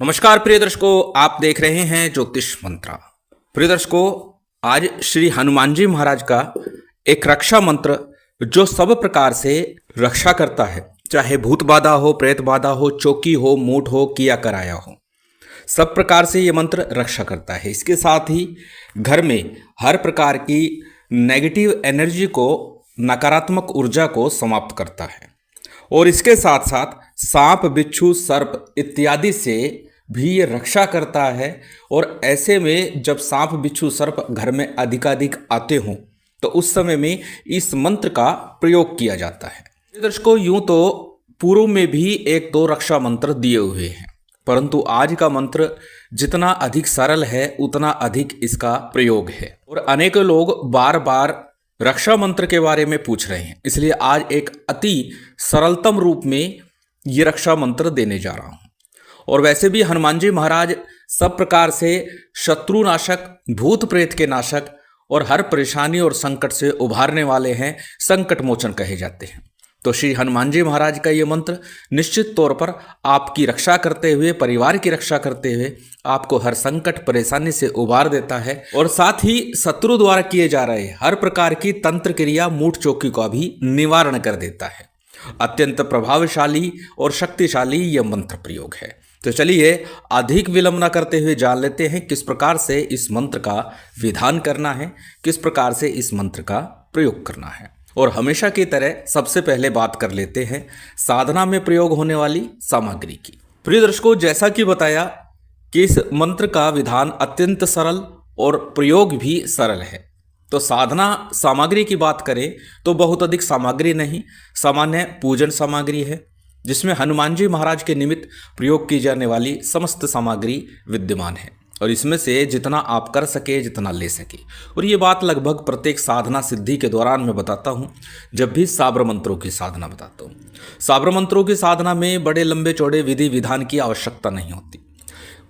नमस्कार प्रिय दर्शकों, आप देख रहे हैं ज्योतिष मंत्रा। प्रिय दर्शकों, आज श्री हनुमान जी महाराज का एक रक्षा मंत्र जो सब प्रकार से रक्षा करता है, चाहे भूत बाधा हो, प्रेत बाधा हो, चौकी हो, मूठ हो, किया कराया हो, सब प्रकार से ये मंत्र रक्षा करता है। इसके साथ ही घर में हर प्रकार की नेगेटिव एनर्जी को, नकारात्मक ऊर्जा को समाप्त करता है और इसके साथ साथ सांप, बिच्छू, सर्प इत्यादि से भी ये रक्षा करता है। और ऐसे में जब सांप, बिच्छू, सर्प घर में अधिकाधिक आते हों तो उस समय में इस मंत्र का प्रयोग किया जाता है। दर्शकों, यूं तो पूर्व में भी एक दो रक्षा मंत्र दिए हुए हैं, परंतु आज का मंत्र जितना अधिक सरल है उतना अधिक इसका प्रयोग है और अनेक लोग बार बार रक्षा मंत्र के बारे में पूछ रहे हैं, इसलिए आज एक अति सरलतम रूप में ये रक्षा मंत्र देने जा रहा हूं। और वैसे भी हनुमान जी महाराज सब प्रकार से शत्रु नाशक, भूत प्रेत के नाशक और हर परेशानी और संकट से उभारने वाले हैं, संकट मोचन कहे जाते हैं। तो श्री हनुमान जी महाराज का ये मंत्र निश्चित तौर पर आपकी रक्षा करते हुए, परिवार की रक्षा करते हुए आपको हर संकट, परेशानी से उबार देता है और साथ ही शत्रु द्वारा किए जा रहे हर प्रकार की तंत्र क्रिया, मूठ चौकी का भी निवारण कर देता है। अत्यंत प्रभावशाली और शक्तिशाली यह मंत्र प्रयोग है। तो चलिए अधिक विलंब न करते हुए जान लेते हैं किस प्रकार से इस मंत्र का विधान करना है, किस प्रकार से इस मंत्र का प्रयोग करना है। और हमेशा की तरह सबसे पहले बात कर लेते हैं साधना में प्रयोग होने वाली सामग्री की। प्रिय दर्शकों, जैसा कि बताया कि इस मंत्र का विधान अत्यंत सरल और प्रयोग भी सरल है। तो साधना सामग्री की बात करें तो बहुत अधिक सामग्री नहीं, सामान्य पूजन सामग्री है जिसमें हनुमान जी महाराज के निमित्त प्रयोग की जाने वाली समस्त सामग्री विद्यमान है और इसमें से जितना आप कर सके, जितना ले सके। और ये बात लगभग प्रत्येक साधना सिद्धि के दौरान मैं बताता हूँ, जब भी साबर मंत्रों की साधना बताता हूँ। साबर मंत्रों की साधना में बड़े लंबे चौड़े विधि विधान की आवश्यकता नहीं होती।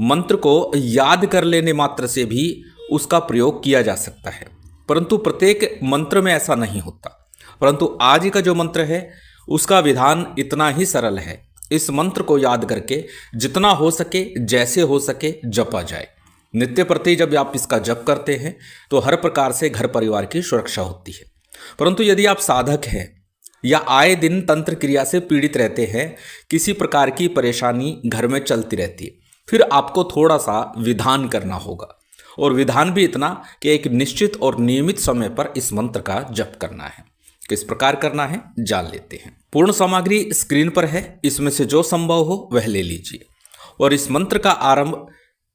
मंत्र को याद कर लेने मात्र से भी उसका प्रयोग किया जा सकता है, परंतु प्रत्येक मंत्र में ऐसा नहीं होता। परंतु आज का जो मंत्र है उसका विधान इतना ही सरल है। इस मंत्र को याद करके जितना हो सके, जैसे हो सके जपा जाए। नित्य प्रति जब आप इसका जप करते हैं तो हर प्रकार से घर परिवार की सुरक्षा होती है। परंतु यदि आप साधक हैं या आए दिन तंत्र क्रिया से पीड़ित रहते हैं, किसी प्रकार की परेशानी घर में चलती रहती है, फिर आपको थोड़ा सा विधान करना होगा और विधान भी इतना कि एक निश्चित और नियमित समय पर इस मंत्र का जप करना है। किस प्रकार करना है जान लेते हैं। पूर्ण सामग्री स्क्रीन पर है, इसमें से जो संभव हो वह ले लीजिए। और इस मंत्र का आरंभ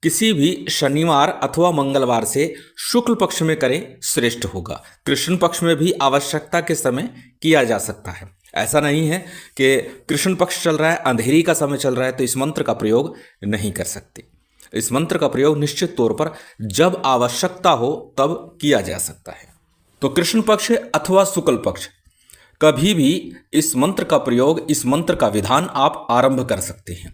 किसी भी शनिवार अथवा मंगलवार से शुक्ल पक्ष में करें, श्रेष्ठ होगा। कृष्ण पक्ष में भी आवश्यकता के समय किया जा सकता है। ऐसा नहीं है कि कृष्ण पक्ष चल रहा है, अंधेरी का समय चल रहा है तो इस मंत्र का प्रयोग नहीं कर सकते। इस मंत्र का प्रयोग निश्चित तौर पर जब आवश्यकता हो तब किया जा सकता है। तो कृष्ण पक्ष अथवा शुक्ल पक्ष कभी भी इस मंत्र का प्रयोग, इस मंत्र का विधान आप आरंभ कर सकते हैं।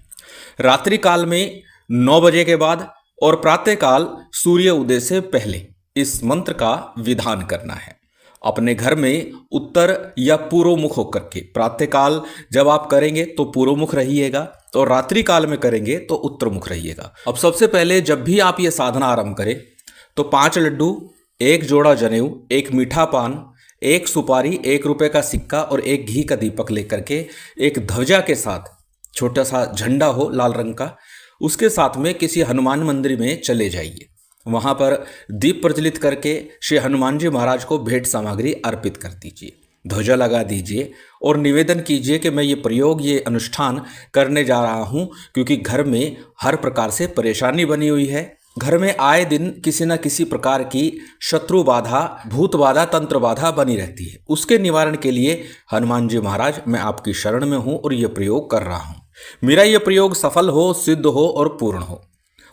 रात्रि काल में 9 बजे के बाद और प्रातःकाल सूर्य उदय से पहले इस मंत्र का विधान करना है। अपने घर में उत्तर या पूर्व मुख होकर के, प्रातःकाल जब आप करेंगे तो पूर्व मुख रहिएगा और रात्रि काल में करेंगे तो उत्तर मुख रहिएगा। अब सबसे पहले जब भी आप ये साधना आरंभ करें तो 5 लड्डू, 1 जोड़ा जनेऊ, 1 मीठा पान, 1 सुपारी, 1 रुपए का सिक्का और 1 घी का दीपक लेकर के एक ध्वजा के साथ, छोटा सा झंडा हो लाल रंग का, उसके साथ में किसी हनुमान मंदिर में चले जाइए। वहाँ पर दीप प्रज्वलित करके श्री हनुमान जी महाराज को भेंट सामग्री अर्पित कर दीजिए, ध्वजा लगा दीजिए और निवेदन कीजिए कि मैं ये प्रयोग, ये अनुष्ठान करने जा रहा हूँ क्योंकि घर में हर प्रकार से परेशानी बनी हुई है। घर में आए दिन किसी न किसी प्रकार की शत्रु बाधा, भूत बाधा, तंत्र बाधा बनी रहती है। उसके निवारण के लिए हनुमान जी महाराज मैं आपकी शरण में हूँ और ये प्रयोग कर रहा हूँ। मेरा ये प्रयोग सफल हो, सिद्ध हो और पूर्ण हो।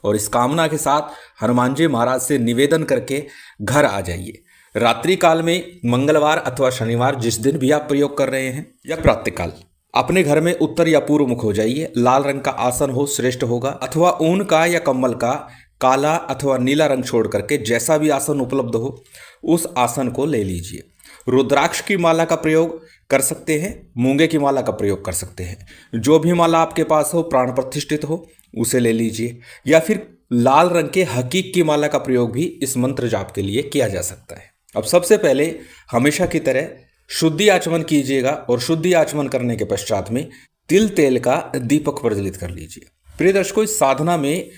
और इस कामना के साथ हनुमान जी महाराज से निवेदन करके घर आ जाइए। रात्रि काल में मंगलवार अथवा शनिवार, जिस दिन भी आप प्रयोग कर रहे हैं, या प्रातःकाल अपने घर में उत्तर या पूर्व मुख हो जाइए। लाल रंग का आसन हो, श्रेष्ठ होगा, अथवा ऊन का या कम्बल का काला अथवा नीला रंग छोड़ करके जैसा भी आसन उपलब्ध हो उस आसन को ले लीजिए। रुद्राक्ष की माला का प्रयोग कर सकते हैं, मूंगे की माला का प्रयोग कर सकते हैं। जो भी माला आपके पास हो, प्राण प्रतिष्ठित हो, उसे ले लीजिए, या फिर लाल रंग के हकीक की माला का प्रयोग भी इस मंत्र जाप के लिए किया जा सकता है। अब सबसे पहले हमेशा की तरह शुद्धि आचमन कीजिएगा और शुद्धि आचमन करने के पश्चात में तिल तेल का दीपक प्रज्वलित कर लीजिए। प्रिय दर्शकों, इस साधना में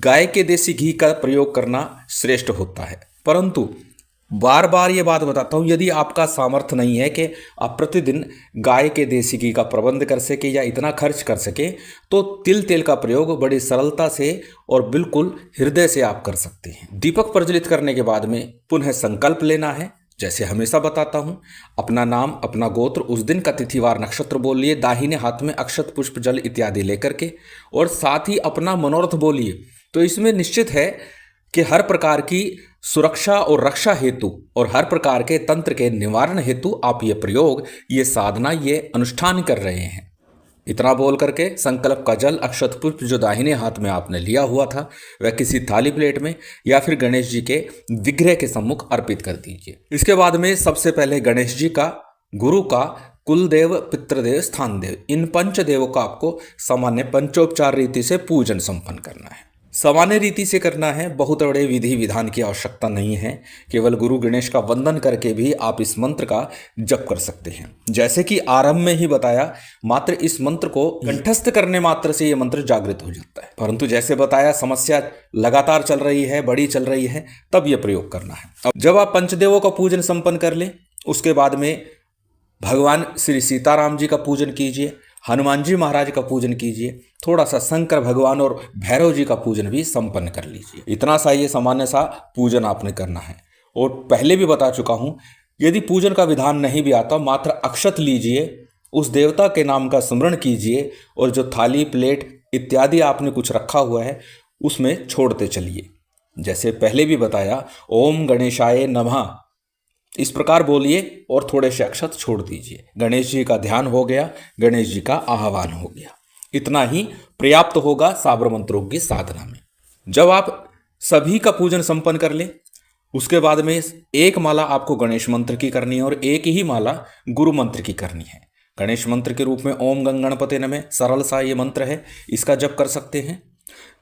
गाय के देसी घी का प्रयोग करना श्रेष्ठ होता है, परंतु बार बार ये बात बताता हूँ, यदि आपका सामर्थ्य नहीं है कि आप प्रतिदिन गाय के देसी घी का प्रबंध कर सके या इतना खर्च कर सके, तो तिल तेल का प्रयोग बड़ी सरलता से और बिल्कुल हृदय से आप कर सकते हैं। दीपक प्रज्वलित करने के बाद में पुनः संकल्प लेना है। जैसे हमेशा बताता हूँ, अपना नाम, अपना गोत्र, उस दिन का तिथिवार नक्षत्र बोलिए, दाहिने हाथ में अक्षत पुष्प जल इत्यादि लेकर के, और साथ ही अपना मनोरथ बोलिए। तो इसमें निश्चित है कि हर प्रकार की सुरक्षा और रक्षा हेतु और हर प्रकार के तंत्र के निवारण हेतु आप ये प्रयोग, ये साधना, ये अनुष्ठान कर रहे हैं। इतना बोल करके संकल्प का जल, अक्षत पुष्प जो दाहिने हाथ में आपने लिया हुआ था, वह किसी थाली प्लेट में या फिर गणेश जी के विग्रह के सम्मुख अर्पित कर दीजिए। इसके बाद में सबसे पहले गणेश जी का, गुरु का, कुलदेव, पितृदेव, स्थान देव, इन पंचदेवों का आपको सामान्य पंचोपचार रीति से पूजन संपन्न करना है। सामान्य रीति से करना है, बहुत बड़े विधि विधान की आवश्यकता नहीं है। केवल गुरु गणेश का वंदन करके भी आप इस मंत्र का जप कर सकते हैं। जैसे कि आरंभ में ही बताया, मात्र इस मंत्र को कंठस्थ करने मात्र से यह मंत्र जागृत हो जाता है, परंतु जैसे बताया समस्या लगातार चल रही है, बड़ी चल रही है, तब यह प्रयोग करना है। अब जब आप पंचदेवों का पूजन संपन्न कर लें, उसके बाद में भगवान श्री सीताराम जी का पूजन कीजिए, हनुमान जी महाराज का पूजन कीजिए, थोड़ा सा शंकर भगवान और भैरव जी का पूजन भी संपन्न कर लीजिए। इतना सा ये सामान्य सा पूजन आपने करना है। और पहले भी बता चुका हूँ, यदि पूजन का विधान नहीं भी आता, मात्र अक्षत लीजिए, उस देवता के नाम का स्मरण कीजिए, और जो थाली प्लेट इत्यादि आपने कुछ रखा हुआ है उसमें छोड़ते चलिए। जैसे पहले भी बताया, ओम गणेशाय नमः, इस प्रकार बोलिए और थोड़े से अक्षत छोड़ दीजिए। गणेश जी का ध्यान हो गया, गणेश जी का आह्वान हो गया। इतना ही पर्याप्त होगा साबर मंत्रों की साधना में। जब आप सभी का पूजन संपन्न कर लें, उसके बाद में एक माला आपको गणेश मंत्र की करनी है और एक ही माला गुरु मंत्र की करनी है। गणेश मंत्र के रूप में ओम गं गणपते नमः, सरल सा ये मंत्र है, इसका जप कर सकते हैं।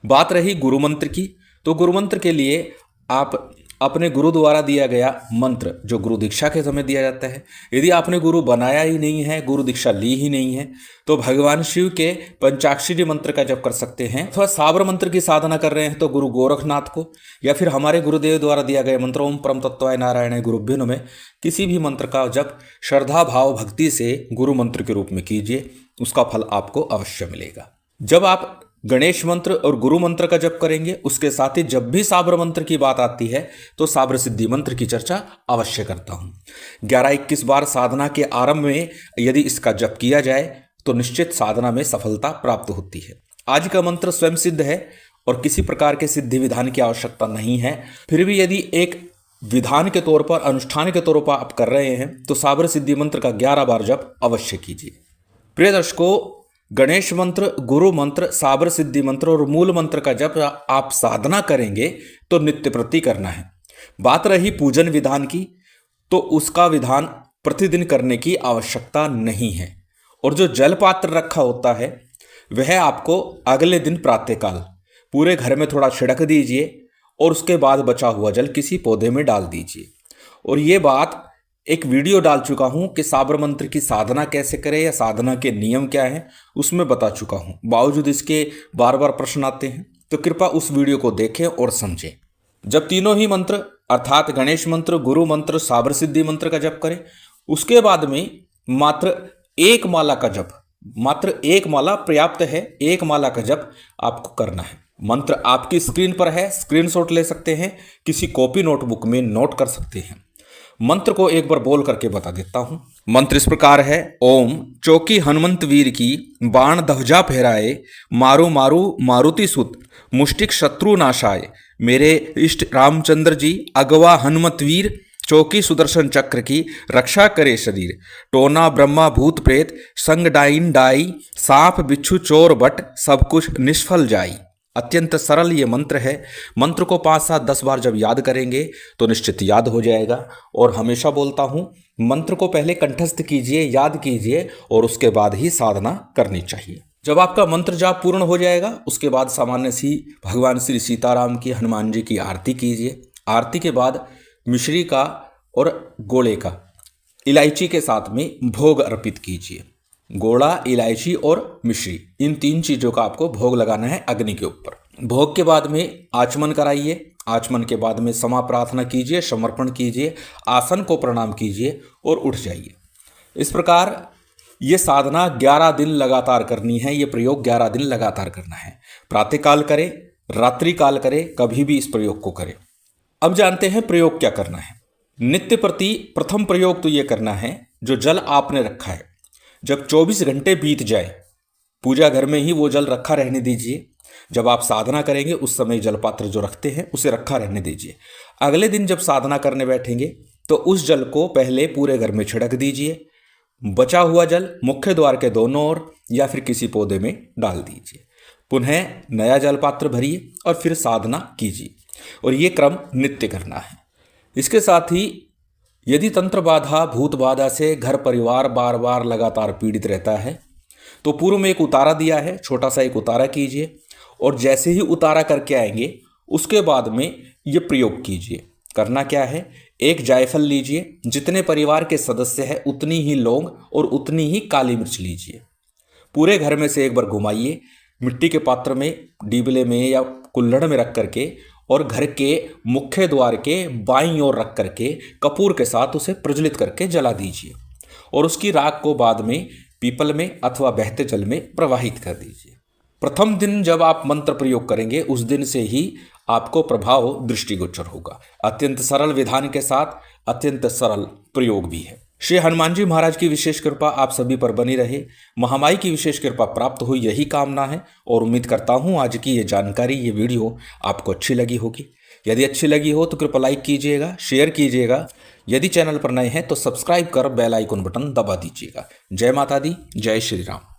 बात रही गुरु मंत्र की, तो गुरु मंत्र के लिए आप अपने गुरु द्वारा दिया गया मंत्र, जो गुरु दीक्षा के समय दिया जाता है, यदि आपने गुरु बनाया ही नहीं है, गुरु दीक्षा ली ही नहीं है, तो भगवान शिव के पंचाक्षरी मंत्र का जप कर सकते हैं। अथवा साबर मंत्र की साधना कर रहे हैं तो गुरु गोरखनाथ को, या फिर हमारे गुरुदेव द्वारा दिया गया मंत्र ओम परम तत्वाय नारायण गुरुभ्यो नमः, किसी भी मंत्र का जप श्रद्धा भाव भक्ति से गुरु मंत्र के रूप में कीजिए, उसका फल आपको अवश्य मिलेगा। जब आप गणेश मंत्र और गुरु मंत्र का जप करेंगे, उसके साथ ही जब भी साबर मंत्र की बात आती है तो साबर सिद्धि मंत्र की चर्चा अवश्य करता हूँ। 11-21 बार साधना के आरंभ में यदि इसका जप किया जाए तो निश्चित साधना में सफलता प्राप्त होती है। आज का मंत्र स्वयं सिद्ध है और किसी प्रकार के सिद्धि विधान की आवश्यकता नहीं है। फिर भी यदि एक विधान के तौर पर, अनुष्ठान के तौर पर आप कर रहे हैं तो साबर सिद्धि मंत्र का 11 बार जप अवश्य कीजिए। प्रिय दर्शकों, गणेश मंत्र, गुरु मंत्र, साबर सिद्धि मंत्र और मूल मंत्र का जब आप साधना करेंगे तो नित्य प्रति करना है। बात रही पूजन विधान की, तो उसका विधान प्रतिदिन करने की आवश्यकता नहीं है। और जो जल पात्र रखा होता है वह आपको अगले दिन प्रातःकाल पूरे घर में थोड़ा छिड़क दीजिए और उसके बाद बचा हुआ जल किसी पौधे में डाल दीजिए। और ये बात एक वीडियो डाल चुका हूं कि साबर मंत्र की साधना कैसे करें या साधना के नियम क्या हैं, उसमें बता चुका हूं। बावजूद इसके बार बार प्रश्न आते हैं, तो कृपया उस वीडियो को देखें और समझें। जब तीनों ही मंत्र अर्थात गणेश मंत्र, गुरु मंत्र, साबर सिद्धि मंत्र का जप करें, उसके बाद में मात्र एक माला का जप, मात्र एक माला पर्याप्त है, एक माला का जप आपको करना है। मंत्र आपकी स्क्रीन पर है, स्क्रीनशॉट ले सकते हैं, किसी कॉपी नोटबुक में नोट कर सकते हैं। मंत्र को एक बार बोल करके बता देता हूं। मंत्र इस प्रकार है, ओम चौकी हनुमंत वीर की बाण ध्वजा फहराए, मारो मारो मारुति सुत मुष्टिक शत्रु नाशाय, मेरे इष्ट रामचंद्र जी अगवा हनुमत वीर, चौकी सुदर्शन चक्र की रक्षा करे शरीर, टोना ब्रह्मा भूत प्रेत संग डाइन डाई, सांप बिच्छू चोर बट सब कुछ निष्फल जाई। अत्यंत सरल ये मंत्र है। मंत्र को 5-7-10 बार जब याद करेंगे तो निश्चित याद हो जाएगा। और हमेशा बोलता हूँ, मंत्र को पहले कंठस्थ कीजिए, याद कीजिए और उसके बाद ही साधना करनी चाहिए। जब आपका मंत्र जाप पूर्ण हो जाएगा उसके बाद सामान्य सी भगवान श्री सीताराम की, हनुमान जी की आरती कीजिए। आरती के बाद मिश्री का और गोले का इलायची के साथ में भोग अर्पित कीजिए। गोड़ा, इलायची और मिश्री, इन 3 चीज़ों का आपको भोग लगाना है अग्नि के ऊपर। भोग के बाद में आचमन कराइए। आचमन के बाद में क्षमा प्रार्थना कीजिए, समर्पण कीजिए, आसन को प्रणाम कीजिए और उठ जाइए। इस प्रकार ये साधना 11 दिन लगातार करनी है। ये प्रयोग 11 दिन लगातार करना है। प्रातःकाल करें, रात्रि काल करें, कभी भी इस प्रयोग को करें। अब जानते हैं प्रयोग क्या करना है। नित्य प्रति प्रथम प्रयोग तो ये करना है, जो जल आपने रखा है जब 24 घंटे बीत जाए, पूजा घर में ही वो जल रखा रहने दीजिए। जब आप साधना करेंगे उस समय जल पात्र जो रखते हैं उसे रखा रहने दीजिए। अगले दिन जब साधना करने बैठेंगे तो उस जल को पहले पूरे घर में छिड़क दीजिए। बचा हुआ जल मुख्य द्वार के दोनों ओर या फिर किसी पौधे में डाल दीजिए। पुनः नया जल पात्र भरिए और फिर साधना कीजिए। और ये क्रम नित्य करना है। इसके साथ ही यदि तंत्र बाधा, भूत बाधा से घर परिवार बार बार लगातार पीड़ित रहता है तो पूर्व में एक उतारा दिया है, छोटा सा एक उतारा कीजिए और जैसे ही उतारा करके आएंगे उसके बाद में ये प्रयोग कीजिए। करना क्या है, एक जायफल लीजिए, जितने परिवार के सदस्य हैं उतनी ही लौंग और उतनी ही काली मिर्च लीजिए। पूरे घर में से एक बार घुमाइए, मिट्टी के पात्र में, डीबले में या कुल्हड़ में रख करके और घर के मुख्य द्वार के बाईं ओर रख करके कपूर के साथ उसे प्रज्वलित करके जला दीजिए और उसकी राख को बाद में पीपल में अथवा बहते जल में प्रवाहित कर दीजिए। प्रथम दिन जब आप मंत्र प्रयोग करेंगे उस दिन से ही आपको प्रभाव दृष्टिगोचर होगा। अत्यंत सरल विधान के साथ अत्यंत सरल प्रयोग भी है। श्री हनुमान जी महाराज की विशेष कृपा आप सभी पर बनी रहे, महामाई की विशेष कृपा प्राप्त हो, यही कामना है। और उम्मीद करता हूँ आज की ये जानकारी, ये वीडियो आपको अच्छी लगी होगी। यदि अच्छी लगी हो तो कृपया लाइक कीजिएगा, शेयर कीजिएगा। यदि चैनल पर नए हैं तो सब्सक्राइब कर बेल आइकन बटन दबा दीजिएगा। जय माता दी, जय श्री राम।